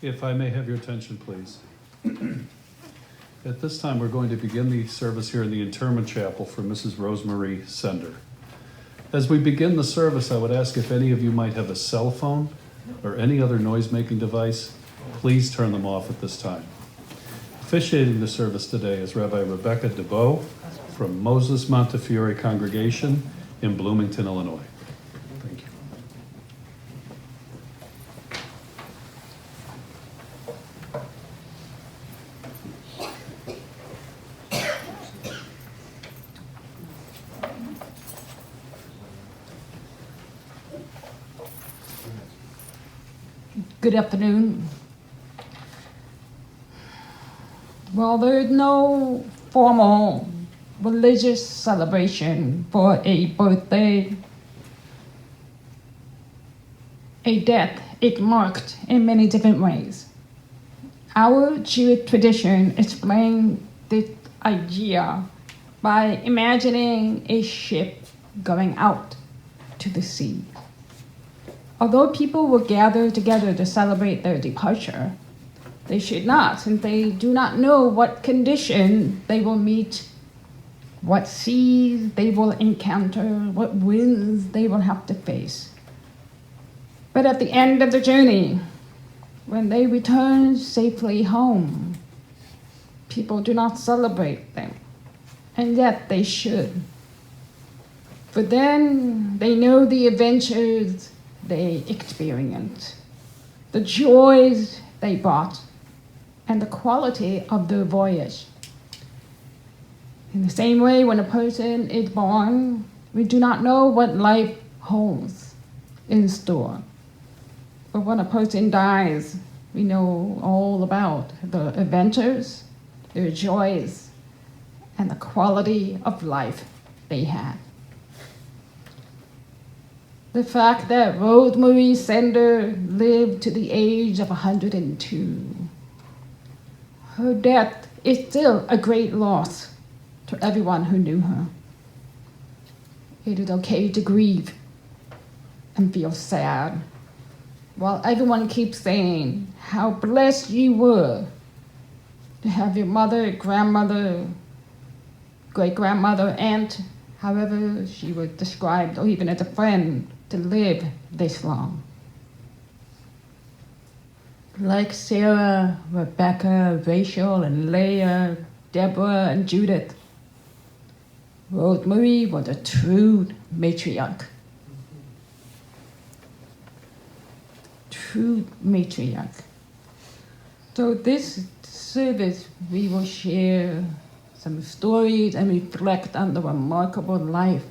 If I may have your attention, please. At this time, we're going to begin the service here in the interment chapel for Mrs. Rosemarie Sender. As we begin the service, I would ask if any of you might have a cell phone or any other noise-making device, please turn them off at this time. Officiating the service today is Rabbi Rebecca DeBow from Moses Montefiore Congregation in Bloomington, Illinois. Thank you. Good afternoon. Well, there is no formal religious celebration for a birthday. A death is marked in many different ways. Our Jewish tradition explains this idea by imagining a ship going out to the sea. Although people will gather together to celebrate their departure, they should not, since they do not know what condition they will meet, what seas they will encounter, what winds they will have to face. But at the end of the journey, when they return safely home, people do not celebrate them, and yet they should. For then they know the adventures they experienced, the joys they brought, and the quality of their voyage. In the same way, when a person is born, we do not know what life holds in store. But when a person dies, we know all about the adventures, their joys, and the quality of life they had. The fact that Rosemarie Sender lived to the age of 102. Her death is still a great loss to everyone who knew her. It is okay to grieve and feel sad, while everyone keeps saying how blessed you were to have your mother, grandmother, great-grandmother, aunt, however she was described, or even as a friend, to live this long. Like Sarah, Rebecca, Rachel, and Leah, Deborah, and Judith, Rosemarie was a true matriarch. True matriarch. So this service, we will share some stories and reflect on the remarkable life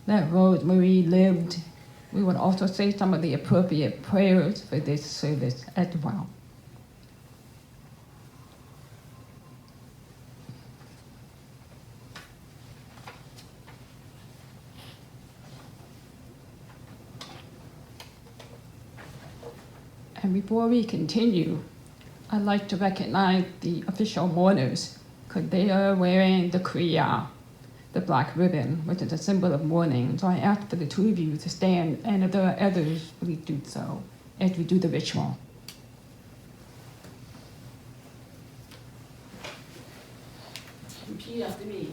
that Rosemarie lived. We will also say some of the appropriate prayers for this service as well. And before we continue, I'd like to recognize the official mourners, because they are wearing the kriya, the black ribbon, which is a symbol of mourning. So I ask for the two of you to stand, and if there are others, please do so as we do the ritual. Repeat after me.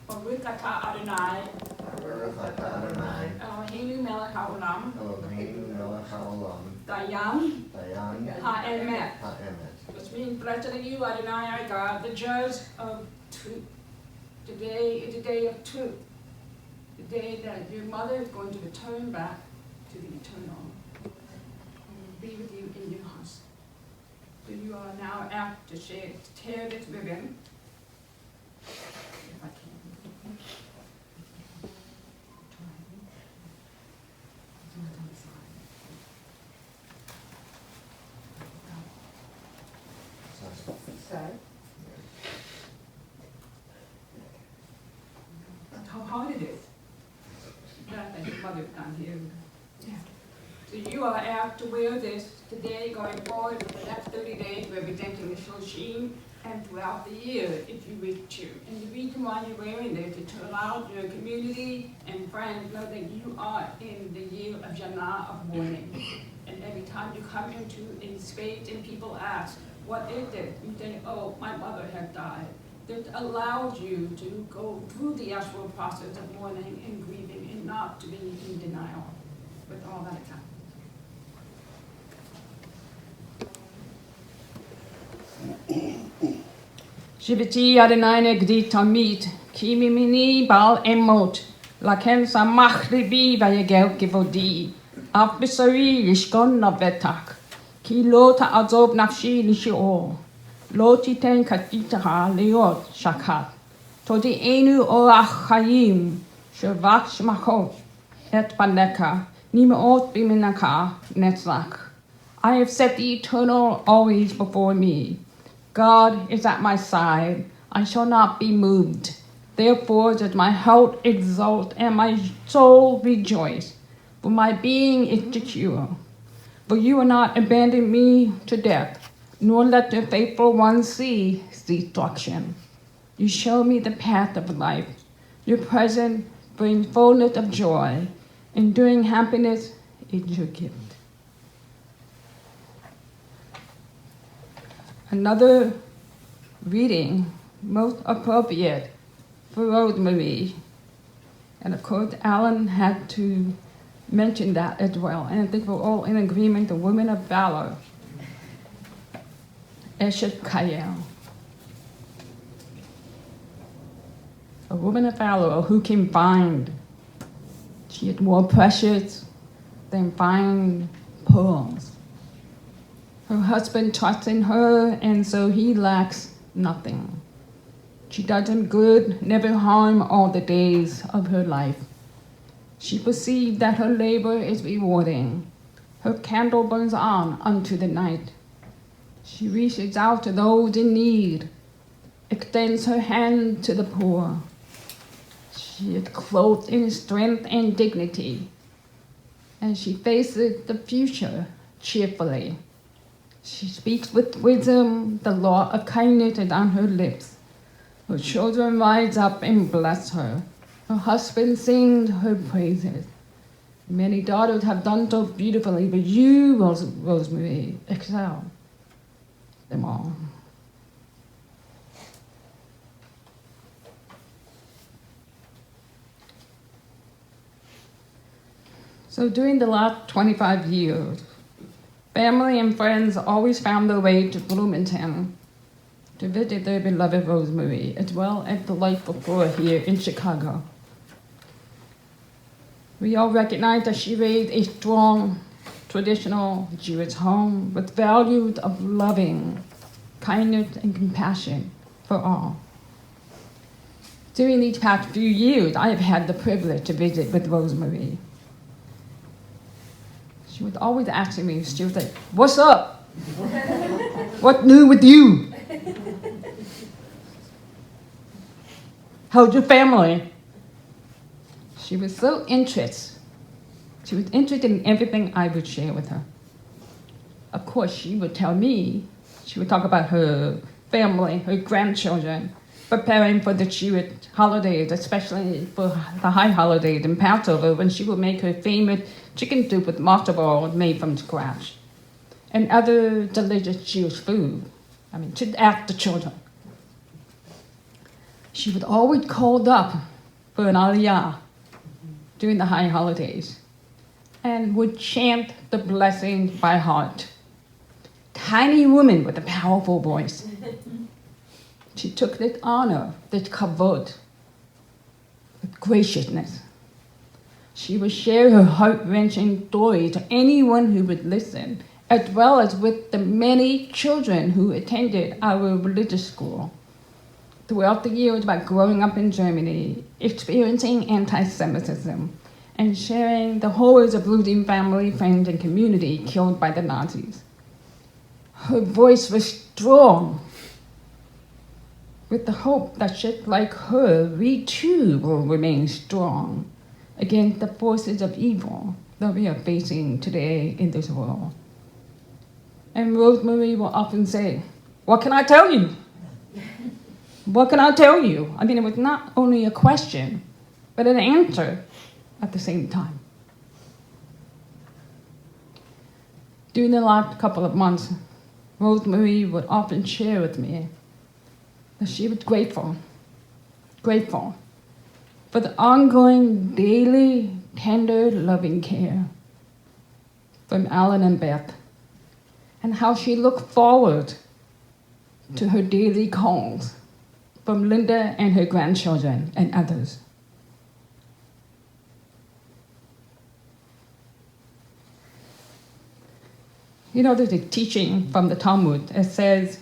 Baruch atah Adonai, Eloheinu melech haolam, Dayan ha'emet, which means, blessed are you, Adonai, our God, the judge of truth. Today is a day of truth, the day that your mother is going to return back to the eternal and be with you in your house. So you are now asked to tear this ribbon, if I can. How hard it is. That your mother's not here. Yeah. So you are asked to wear this today, going forward for the next 30 days, representing the Shoshim, and throughout the year, if you wish to. And the reason why you're wearing this is to allow your community and friends know that you are in the year of Janah, of mourning. And And every time you come into a space and people ask, what is it? You think, oh, my mother had died. That allows you to go through the actual process of mourning and grieving and not to be in denial with all that happens. Shibiti Adonai Gdi Tamit, Kimi Mini Bal Emot, Laken Samachribi Vayagel Givodi, Afbisari Lishkon Navetak, Kilota Azob Nafshi Lishio, Lotiten Katitaha Leot Shakat, Todi Enu Oach Chaim, Shavak Shmachot, Et Paneka, Nimeot Biminaka, Netzach. I have set the eternal always before me. God is at my side. I shall not be moved. Therefore does my heart exult and my soul rejoice. For my being is secure. For you will not abandon me to death, nor let the faithful one see destruction. You show me the path of life. Your presence brings fullness of joy. Enduring happiness is your gift. Another reading, most appropriate for Rosemarie. And of course, Alan had to mention that as well. And I think we're all in agreement, the women of valor. Eshet Kayel. A woman of valor who can find. She is more precious than fine pearls. Her husband trusts in her, and so he lacks nothing. She does him good, never harm all the days of her life. She perceives that her labor is rewarding. Her candle burns on unto the night. She reaches out to those in need, extends her hand to the poor. She is clothed in strength and dignity, and she faces the future cheerfully. She speaks with wisdom, the law of kindness is on her lips. Her children rise up and bless her. Her husband sings her praises. Many daughters have done so beautifully, but you, Rosemarie, excel them all. So during the last 25 years, family and friends always found their way to Bloomington to visit their beloved Rosemarie, as well as the life before here in Chicago. We all recognize that she raised a strong, traditional Jewish home with values of loving, kindness, and compassion for all. During these past few years, I have had the privilege to visit with Rosemarie. She was always asking me, she was like, "What's up? What's new with you? How's your family?" She was so interested. She was interested in everything I would share with her. Of course, she would tell me, she would talk about her family, her grandchildren, preparing for the Jewish holidays, especially for the high holidays in Passover, when she would make her famous chicken soup with matzo balls made from scratch, and other delicious Jewish food. I mean, to ask the children. She was always called up for an aliyah during the high holidays and would chant the blessings by heart. Tiny woman with a powerful voice. She took this honor, this kavod, with graciousness. She would share her heart-wrenching story to anyone who would listen, as well as with the many children who attended our religious school. Throughout the years about growing up in Germany, experiencing anti-Semitism, and sharing the horrors of losing family, friends, and community killed by the Nazis. Her voice was strong, with the hope that just like her, we too will remain strong against the forces of evil that we are facing today in this world. And Rosemarie will often say, "What can I tell you? What can I tell you?" I mean, it was not only a question, but an answer at the same time. During the last couple of months, Rosemarie would often share with me that she was grateful for the ongoing daily, tender, loving care from Alan and Beth, and how she looked forward to her daily calls from Linda and her grandchildren and others. You know, there's a teaching from the Talmud that says,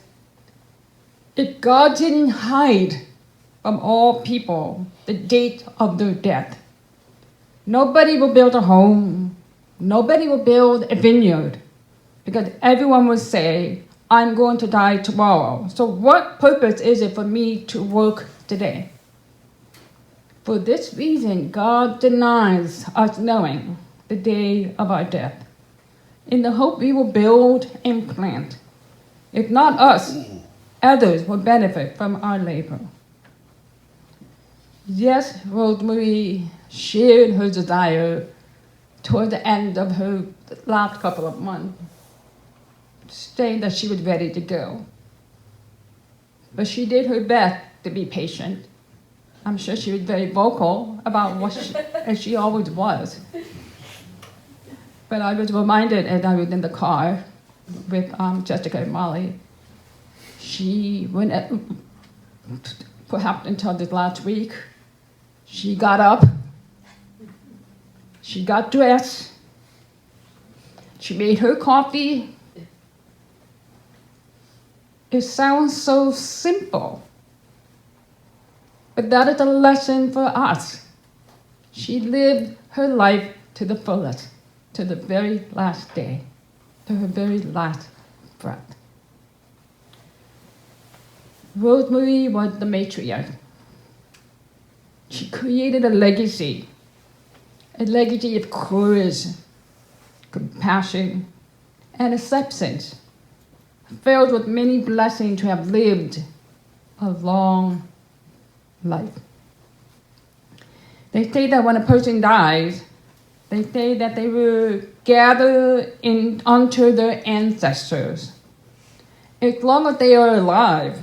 if God didn't hide from all people the date of their death, nobody will build a home, nobody will build a vineyard, because everyone will say, I'm going to die tomorrow. So what purpose is it for me to work today? For this reason, God denies us knowing the day of our death, in the hope we will build and plant. If not us, others will benefit from our labor. Yes, Rosemarie shared her desire toward the end of her last couple of months, saying that she was ready to go. But she did her best to be patient. I'm sure she was very vocal about as she always was. But I was reminded as I was in the car with Jessica and Molly, she went perhaps until this last week, she got up, she got dressed, she made her coffee. It sounds so simple, but that is a lesson for us. She lived her life to the fullest, to the very last day, to her very last breath. Rosemarie was the matriarch. She created a legacy of courage, compassion, and acceptance, filled with many blessings to have lived a long life. They say that when a person dies, they say that they were gathered unto their ancestors. As long as they are alive,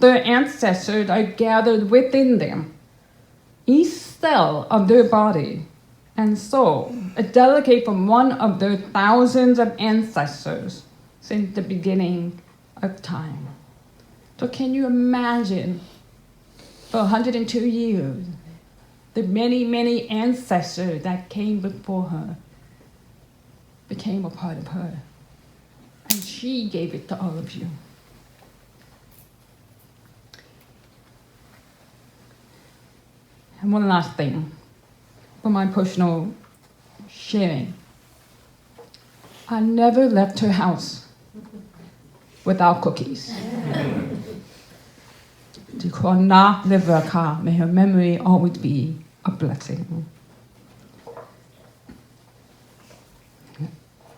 their ancestors are gathered within them. Each cell of their body and soul is dedicated from one of their thousands of ancestors since the beginning of time. So can you imagine, for 102 years, the many, many ancestors that came before her became a part of her. And she gave it to all of you. And one last thing, for my personal sharing. I never left her house without cookies. May her memory always be a blessing.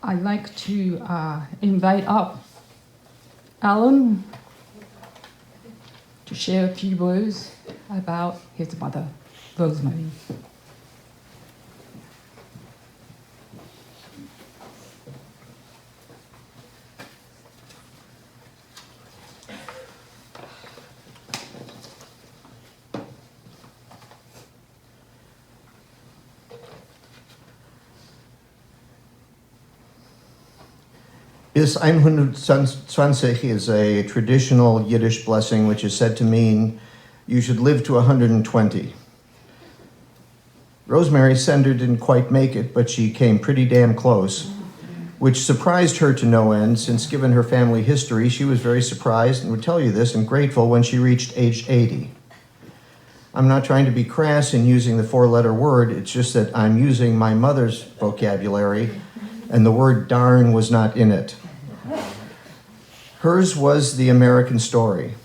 I'd like to invite up Alan to share a few words about his mother, Rosemarie. Bis 120 is a traditional Yiddish blessing which is said to mean you should live to 120. Rosemarie Sender didn't quite make it, but she came pretty damn close, which surprised her to no end, since given her family history, she was very surprised and would tell you this and grateful when she reached age 80. I'm not trying to be crass in using the four-letter word, it's just that I'm using my mother's vocabulary, and the word darn was not in it. Hers was the American story.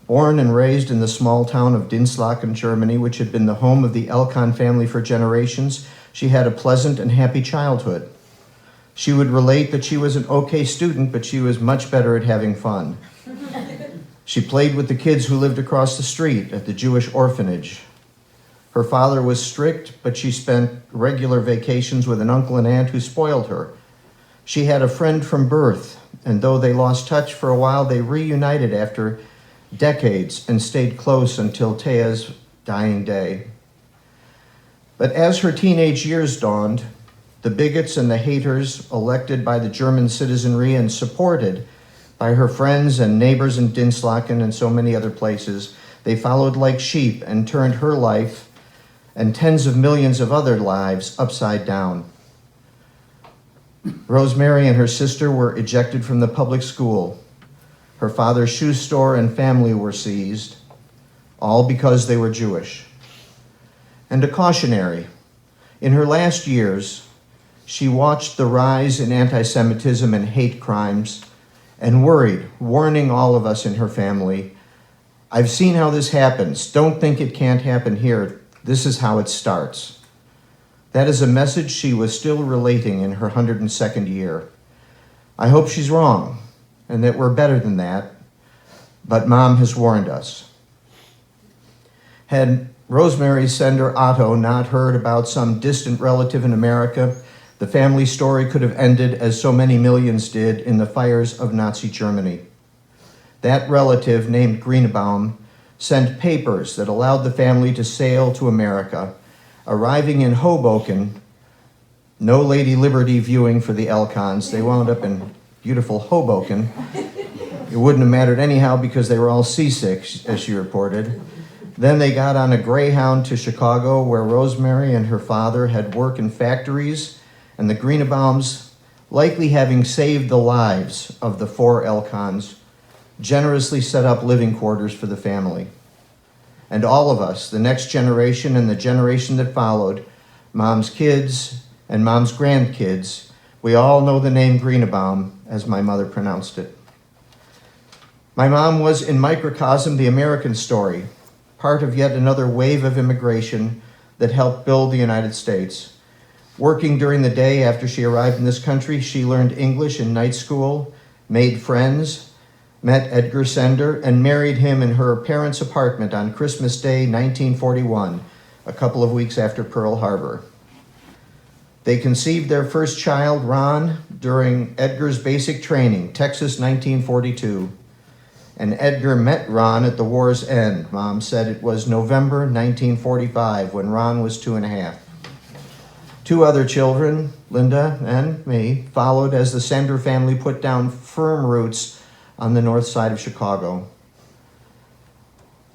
Born and raised in the small town of Dinslaken, Germany, which had been the home of the Elkan family for generations, she had a pleasant and happy childhood. She would relate that she was an okay student, but she was much better at having fun. She played with the kids who lived across the street at the Jewish orphanage. Her father was strict, but she spent regular vacations with an uncle and aunt who spoiled her. She had a friend from birth, and though they lost touch for a while, they reunited after decades and stayed close until Taya's dying day. But as her teenage years dawned, the bigots and the haters elected by the German citizenry and supported by her friends and neighbors in Dinslaken and so many other places, they followed like sheep and turned her life and tens of millions of other lives upside down. Rosemary and her sister were ejected from the public school. Her father's shoe store and family were seized, all because they were Jewish. And a cautionary. In her last years, she watched the rise in anti-Semitism and hate crimes and worried, warning all of us in her family, "I've seen how this happens. Don't think it can't happen here. This is how it starts." That is a message she was still relating in her 102nd year. I hope she's wrong and that we're better than that, but Mom has warned us. Had Rosemarie Sender Otto not heard about some distant relative in America, the family story could have ended as so many millions did in the fires of Nazi Germany. That relative, named Greenbaum, sent papers that allowed the family to sail to America. Arriving in Hoboken, no Lady Liberty viewing for the Elkans. They wound up in beautiful Hoboken. It wouldn't have mattered anyhow because they were all seasick, as she reported. Then they got on a Greyhound to Chicago, where Rosemary and her father had work in factories, and the Greenbaums, likely having saved the lives of the 4 Elkans, generously set up living quarters for the family. And all of us, the next generation and the generation that followed, Mom's kids and Mom's grandkids, we all know the name Greenbaum, as my mother pronounced it. My mom was, in microcosm, the American story, part of yet another wave of immigration that helped build the United States. Working during the day after she arrived in this country, she learned English in night school, made friends, met Edgar Sender, and married him in her parents' apartment on Christmas Day, 1941, a couple of weeks after Pearl Harbor. They conceived their first child, Ron, during Edgar's basic training, Texas, 1942. And Edgar met Ron at the war's end. Mom said it was November 1945 when Ron was 2.5. 2 other children, Linda and me, followed as the Sender family put down firm roots on the north side of Chicago.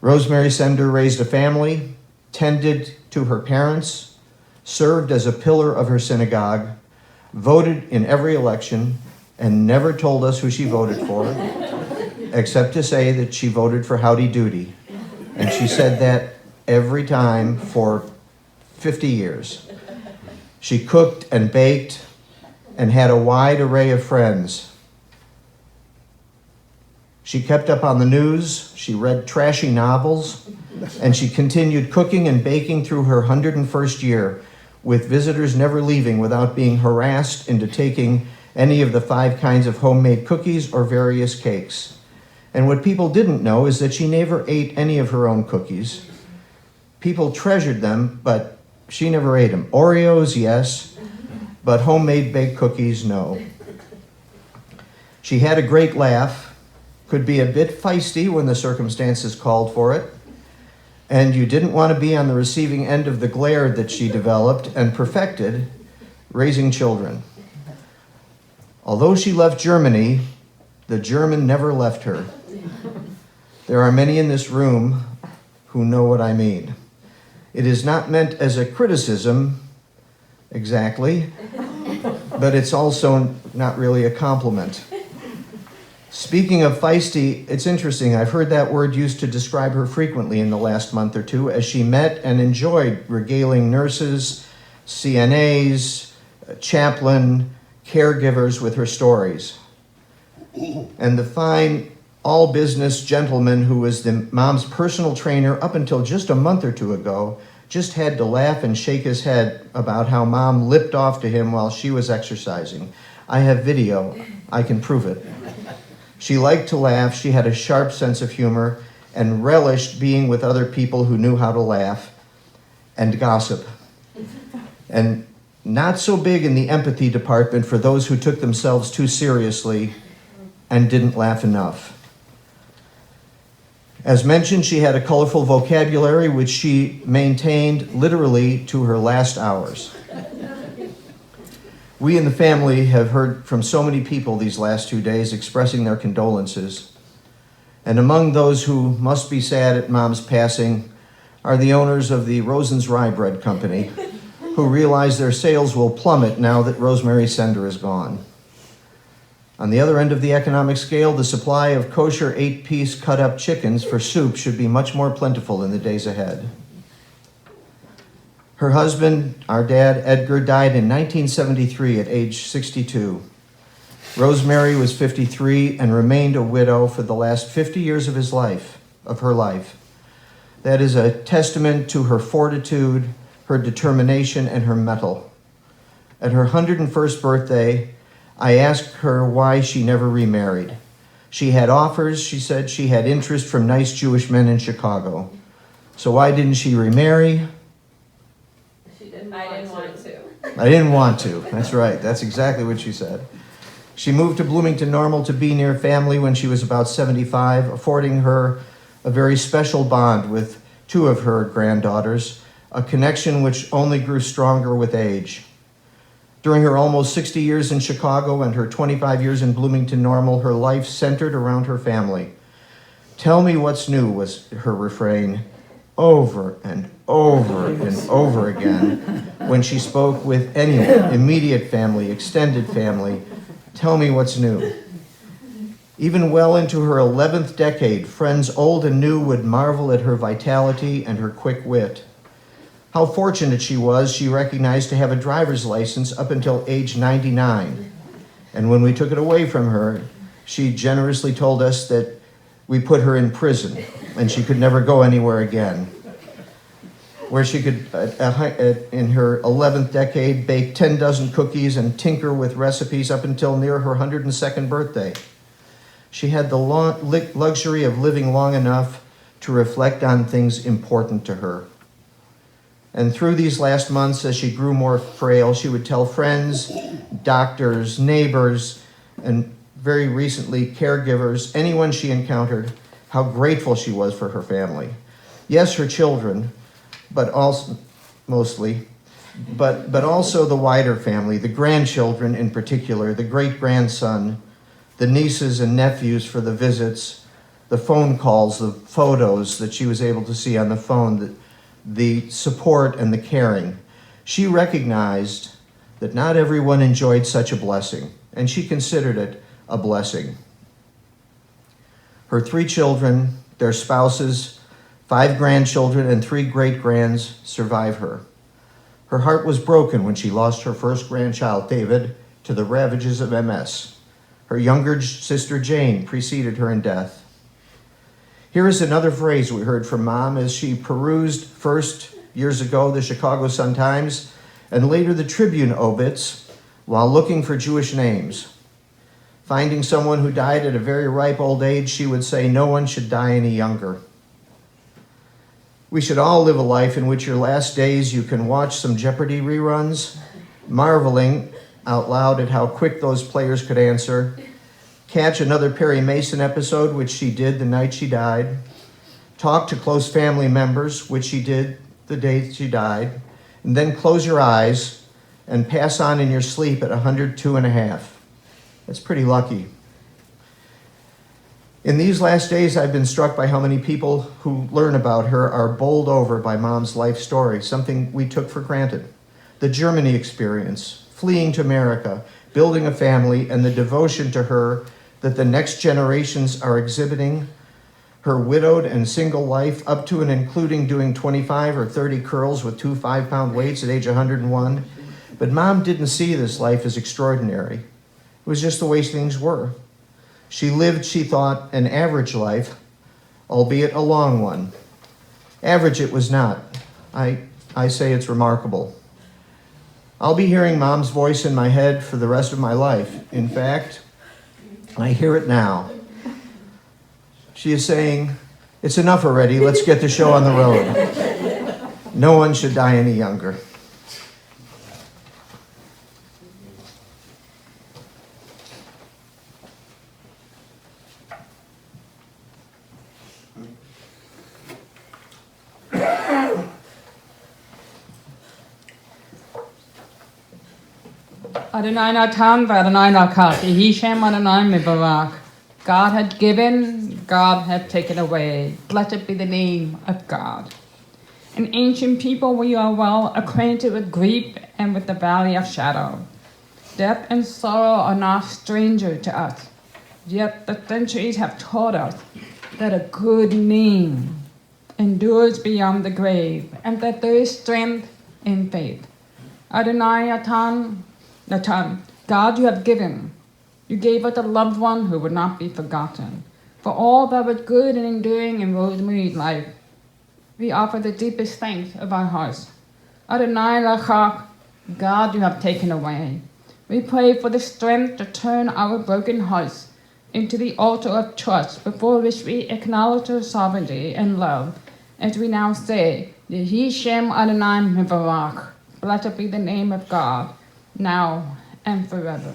Rosemarie Sender raised a family, tended to her parents, served as a pillar of her synagogue, voted in every election, and never told us who she voted for, except to say that she voted for Howdy Doody. And she said that every time for 50 years. She cooked and baked and had a wide array of friends. She kept up on the news, she read trashy novels, and she continued cooking and baking through her 101st year, with visitors never leaving without being harassed into taking any of the 5 kinds of homemade cookies or various cakes. And what people didn't know is that she never ate any of her own cookies. People treasured them, but she never ate them. Oreos, yes, but homemade baked cookies, no. She had a great laugh, could be a bit feisty when the circumstances called for it, and you didn't want to be on the receiving end of the glare that she developed and perfected raising children. Although she left Germany, the German never left her. There are many in this room who know what I mean. It is not meant as a criticism, exactly, but it's also not really a compliment. Speaking of feisty, it's interesting. I've heard that word used to describe her frequently in the last month or two as she met and enjoyed regaling nurses, CNAs, chaplain, caregivers with her stories. And the fine, all-business gentleman who was the mom's personal trainer up until just a month or two ago just had to laugh and shake his head about how Mom lipped off to him while she was exercising. I have video. I can prove it. She liked to laugh, she had a sharp sense of humor, and relished being with other people who knew how to laugh and gossip. And not so big in the empathy department for those who took themselves too seriously and didn't laugh enough. As mentioned, she had a colorful vocabulary which she maintained literally to her last hours. We in the family have heard from so many people these last 2 days expressing their condolences. And among those who must be sad at Mom's passing are the owners of the Rosen's Rye Bread Company, who realize their sales will plummet now that Rosemarie Sender is gone. On the other end of the economic scale, the supply of kosher 8-piece cut-up chickens for soup should be much more plentiful in the days ahead. Her husband, our dad, Edgar, died in 1973 at age 62. Rosemarie was 53 and remained a widow for the last 50 years of her life. That is a testament to her fortitude, her determination, and her mettle. At her 101st birthday, I asked her why she never remarried. She had offers, she said she had interest from nice Jewish men in Chicago. So why didn't she remarry? I didn't want to. I didn't want to. That's right. That's exactly what she said. She moved to Bloomington Normal to be near family when she was about 75, affording her a very special bond with 2 of her granddaughters, a connection which only grew stronger with age. During her almost 60 years in Chicago and her 25 years in Bloomington Normal, her life centered around her family. "Tell me what's new," was her refrain, over and over and over again when she spoke with anyone, immediate family, extended family. Tell me what's new. Even well into her 11th decade, friends old and new would marvel at her vitality and her quick wit. How fortunate she was, she recognized, to have a driver's license up until age 99. And when we took it away from her, she generously told us that we put her in prison and she could never go anywhere again. Where she could, in her 11th decade, bake 10 dozen cookies and tinker with recipes up until near her 102nd birthday. She had the luxury of living long enough to reflect on things important to her. And through these last months, as she grew more frail, she would tell friends, doctors, neighbors, and very recently caregivers, anyone she encountered, how grateful she was for her family. Yes, her children, but also mostly, but also the wider family, the grandchildren in particular, the great-grandson, the nieces and nephews for the visits, the phone calls, the photos that she was able to see on the phone, the support and the caring. She recognized that not everyone enjoyed such a blessing, and she considered it a blessing. Her 3 children, their spouses, 5 grandchildren, and 3 great-grands survive her. Her heart was broken when she lost her first grandchild, David, to the ravages of MS. Her younger sister, Jane, preceded her in death. Here is another phrase we heard from Mom as she perused first, years ago, the Chicago Sun-Times, and later the Tribune obits while looking for Jewish names. Finding someone who died at a very ripe old age, she would say, "No one should die any younger." We should all live a life in which your last days you can watch some Jeopardy reruns, marveling out loud at how quick those players could answer, catch another Perry Mason episode, which she did the night she died, talk to close family members, which she did the day she died, and then close your eyes and pass on in your sleep at 102 and a half. That's pretty lucky. In these last days, I've been struck by how many people who learn about her are bowled over by Mom's life story, something we took for granted. The Germany experience, fleeing to America, building a family, and the devotion to her that the next generations are exhibiting, her widowed and single life up to and including doing 25 or 30 curls with 2 5-pound weights at age 101. But Mom didn't see this life as extraordinary. It was just the way things were. She lived, she thought, an average life, albeit a long one. Average it was not. I say it's remarkable. I'll be hearing Mom's voice in my head for the rest of my life. In fact, I hear it now. She is saying, "It's enough already, let's get the show on the road." No one should die any younger. Adonai Natan v'Adonai Nakat, Yehi Shem Adonai Mibarak. God had given, God had taken away. Blessed be the name of God. An ancient people, we are well acquainted with grief and with the valley of shadow. Death and sorrow are not stranger to us. Yet the centuries have taught us that a good name endures beyond the grave, and that there is strength in faith. Adonai Natan, God, you have given. You gave us a loved one who would not be forgotten. For all that was good and enduring in Rosemarie's life, we offer the deepest thanks of our hearts. Adonai Lachak, God, you have taken away. We pray for the strength to turn our broken hearts into the altar of trust before which we acknowledge your sovereignty and love, as we now say, Yehi Shem Adonai Mibarak. Blessed be the name of God, now and forever.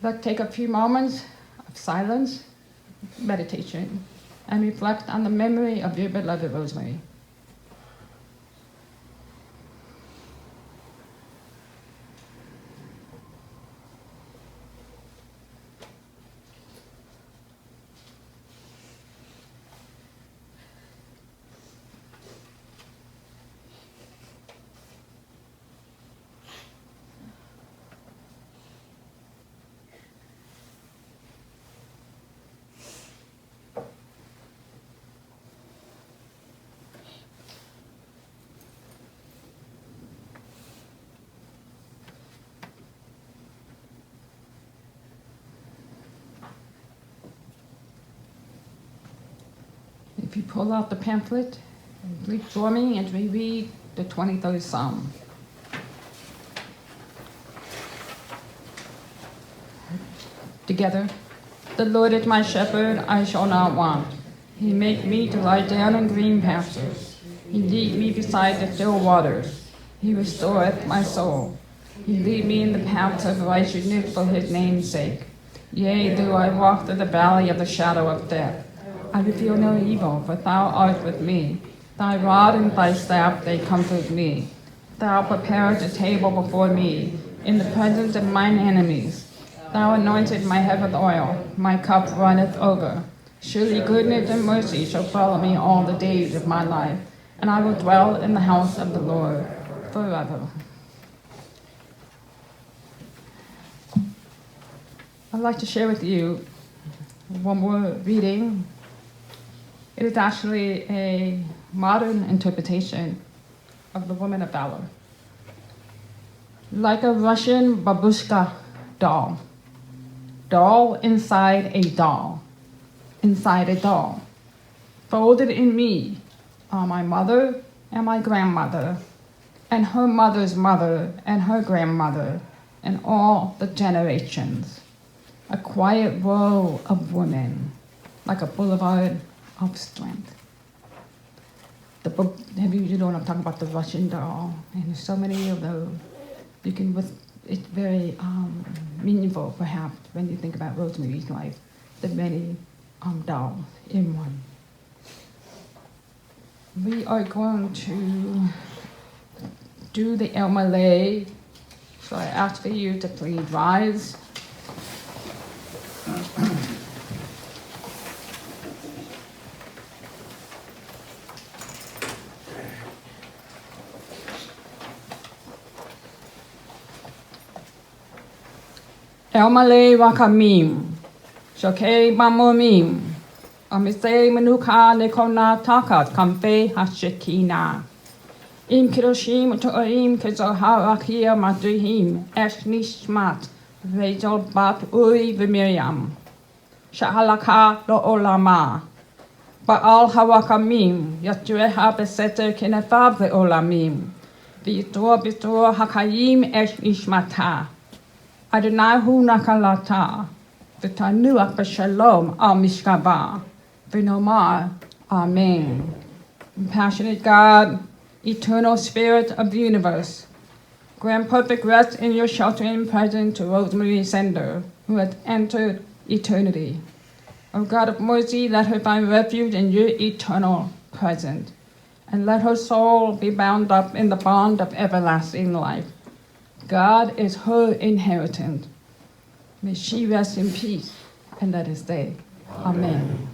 Let's take a few moments of silence, meditation, and reflect on the memory of your beloved Rosemarie. If you pull out the pamphlet, read for me as we read the 23rd Psalm. Together, the Lord is my shepherd, I shall not want. He makes me to lie down in green pastures. He leads me beside the still waters. He restoreth my soul. He lead me in the paths of righteousness for his name's sake. Yea, though I walk through the valley of the shadow of death, I will feel no evil, for thou art with me. Thy rod and thy staff, they comfort me. Thou preparest a table before me in the presence of mine enemies. Thou anointed my head with oil, my cup runneth over. Surely goodness and mercy shall follow me all the days of my life, and I will dwell in the house of the Lord forever. I'd like to share with you one more reading. It is actually a modern interpretation of the Woman of Valor. Like a Russian babushka doll. Doll inside a doll. Inside a doll. Folded in me are my mother and my grandmother, and her mother's mother and her grandmother, and all the generations. A quiet row of women, like a boulevard of strength. The book, you know what I'm talking about, the Russian doll, and there's so many of those. You can, it's very meaningful, perhaps, when you think about Rosemarie's life, the many dolls in one. We are going to do the El Malay, so I ask for you to please rise. El Malay Wakamim, Shokei Mamomim, Amisei Manuka Nekona Takat Kamfe Hashikina. Im Kiroshim Toim Kizoharakia Madrihim, Eshnishmat, Vejol Bat Uri Vimiriam. Shahalaka Lo Olama. Baal Hawakamim, Yatueha Beseter Kinefab Olamim. Vitor Hakayim Eshnishmata. Adonai hu nakalata, v'tanuach b'shalom al mishkaba, v'nomar, Amen. Compassionate God, eternal Spirit of the universe, grant perfect rest in your sheltering presence to Rosemarie Sender, who has entered eternity. O God of mercy, let her find refuge in your eternal presence, and let her soul be bound up in the bond of everlasting life. God is her inheritance. May she rest in peace and let us stay. Amen.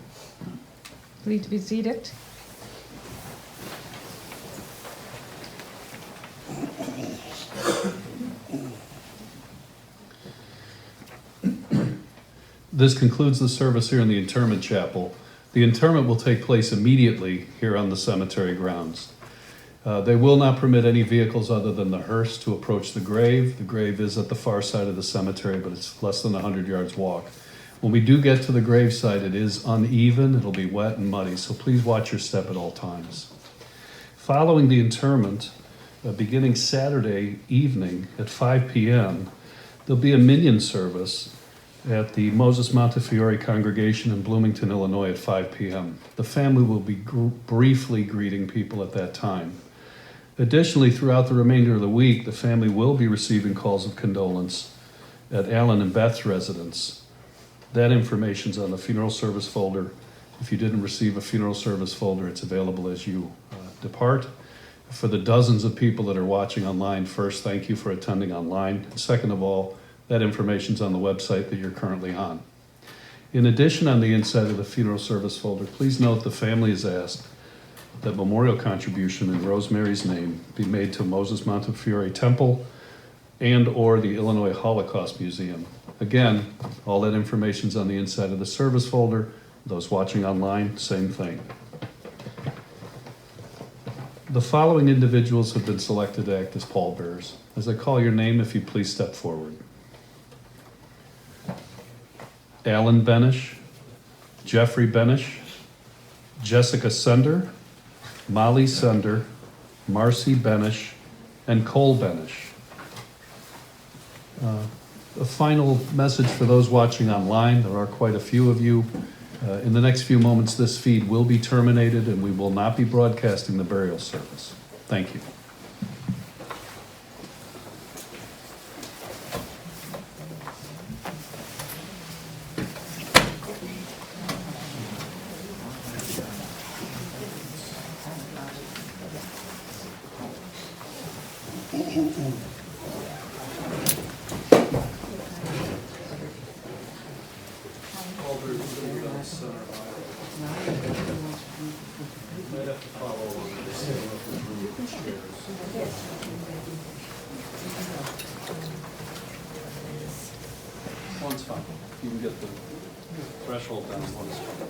Please be seated. This concludes the service here in the interment chapel. The interment will take place immediately here on the cemetery grounds. They will not permit any vehicles other than the hearse to approach the grave. The grave is at the far side of the cemetery, but it's less than 100 yards walk. When we do get to the gravesite, it is uneven, it'll be wet and muddy, so please watch your step at all times. Following the interment, beginning Saturday evening at 5 p.m., there'll be a minion service at the Moses Montefiore congregation in Bloomington, Illinois at 5 p.m. The family will be briefly greeting people at that time. Additionally, throughout the remainder of the week, the family will be receiving calls of condolence at Alan and Beth's residence. That information's on the funeral service folder. If you didn't receive a funeral service folder, it's available as you depart. For the dozens of people that are watching online, first, thank you for attending online. And second of all, that information's on the website that you're currently on. In addition, on the inside of the funeral service folder, please note the family is asked that memorial contribution in Rosemarie's name be made to Moses Montefiore Temple and or the Illinois Holocaust Museum. Again, all that information's on the inside of the service folder. Those watching online, same thing. The following individuals have been selected to act as pallbearers. As I call your name, if you please step forward. Alan Benish, Jeffrey Benish, Jessica Sender, Molly Sender, Marcy Benish, and Cole Benish. A final message for those watching online. There are quite a few of you. In the next few moments, this feed will be terminated and we will not be broadcasting the burial service. Thank you. One's fine. You can get the threshold down. One's fine.